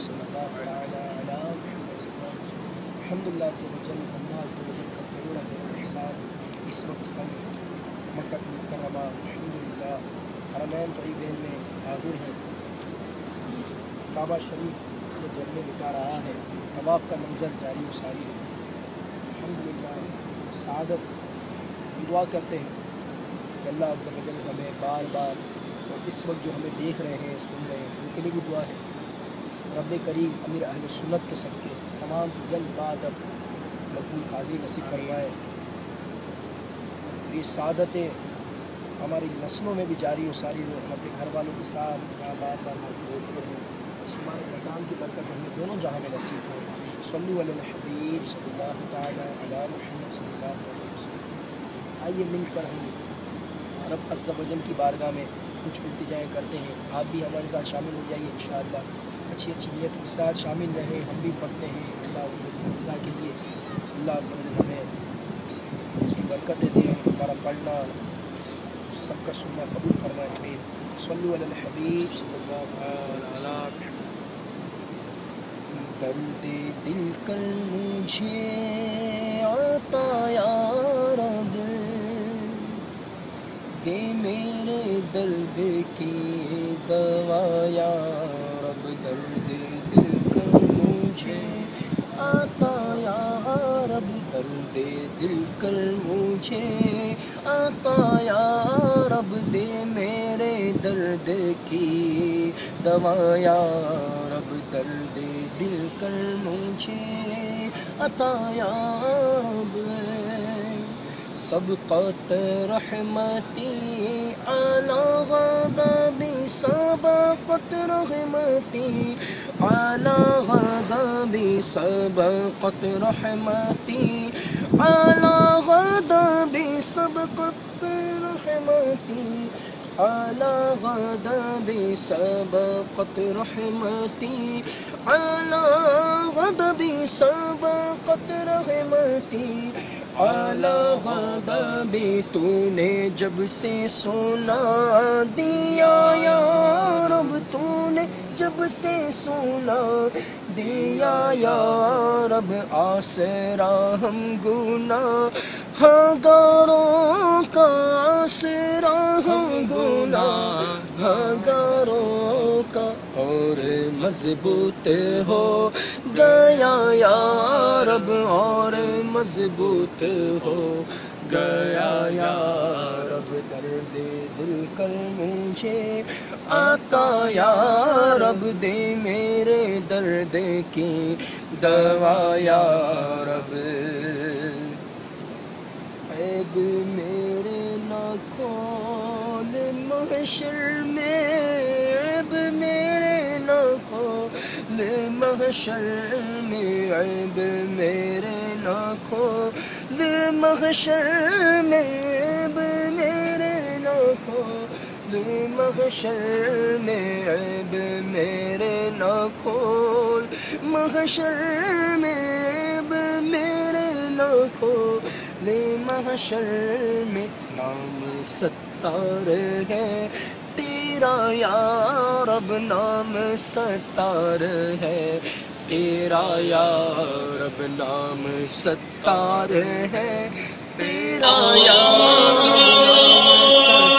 सल्लल्लाहु तआला अला मुहम्मद सल्लल्लाहु अलैहि वसल्लम। अल्हम्दुलिल्लाह अज़्ज़ व जल, अल्लाह अज़्ज़ व जल का करोड़ एहसान। इस वक्त हम मक्का मुकर्रमा अल्हम्दुलिल्लाह हरमैन तय्यबैन में हाजिर हैं। काबा शरीफ जो जलने दिखा रहा है, तवाफ़ का मंजर जारी व सारी है। अल्हम्दुलिल्लाह सादत दुआ करते हैं कि अल्लाह अज़्ज़ व जल हमें बार बार और इस वक्त जो हमें देख रहे हैं, सुन रहे हैं, उनके लिए भी दुआ है। रब करीम अमीर अहले सुन्नत के सबके तमाम जल्द बादब मकबूल हाज़िर नसीब फरमाए। ये सादतें हमारी नस्लों में भी जारी और सारी हो, हम अपने घर वालों के साथ यहाँ बार बार हाजिर होते हैं। इस मुबारक मकाम की बरकत हमें दोनों जहाँ में नसीब हो। सल्लल्लाहु अलैहि हबीब सल्लल्लाहु तआला अला मुहम्मद सल्लल्लाहु अलैहि वसल्लम। आइए मिलकर हम रब अज़्ज़ व जल की बारगाह में कुछ इल्तिजाएँ करते हैं। आप भी हमारे साथ शामिल हो जाइए इंशाअल्लाह। अच्छी अच्छी नीयत के साथ शामिल रहें। हम भी पढ़ते हैं अल्लाह अज़्ज़ व जल रज़ा के लिए। अल्लाह अज़्ज़ व जल हमें उसकी बरकतें दें। हमारा पढ़ना सबका सुनना कबूल फरमाए। आमीन। सल्लल्लाहु अलैहि हबीब सल्लल्लाहु अलैहि वसल्लम। दर्द दिल कर मुझे आता या रब, दे मेरे दर्द की दवा या रब। दर्द दिल कर मुझे आता या रब, दर्द दिल कर मुझे आता या रब। दे मेरे दर्द की दवा या रब। दर्द दिल कर मुझे आता या रब। सबक़त रहमती अला ग़ज़बी, सबक़त रहमती अला ग़ज़बी, सबक़त रहमती अला ग़ज़बी, सबक़त रहमती अला ग़ज़बी, सबक़त रहमती अला ग़ज़बी, सबक़त रहमती अला ग़ज़बी। तूने जब से सुना दिया या रब, तूने जब से सुना दिया या रब। आसरा हम गुनाहगारों का, आसरा हम गुनाहगारों का। और मजबूत हो गया या रब, और मजबूत हो गया या रब। दर्द दिल कर मुझे आता या रब, दे मेरे दर्द की दवा या रब। ऐब मेरे ना खोल महशर में, ऐब मेरे ना खोल महशर में, ऐब मेरे ना खोल महशर में, ऐब मेरे ना खोल महशर में, ऐब मेरे ना खोल महशर में, ऐब मेरे ना खोल महशर में। नाम सत्तार है तेरा या रब, नाम सत्तार है तेरा या रब, नाम सत्तार है तेरा या रब, नाम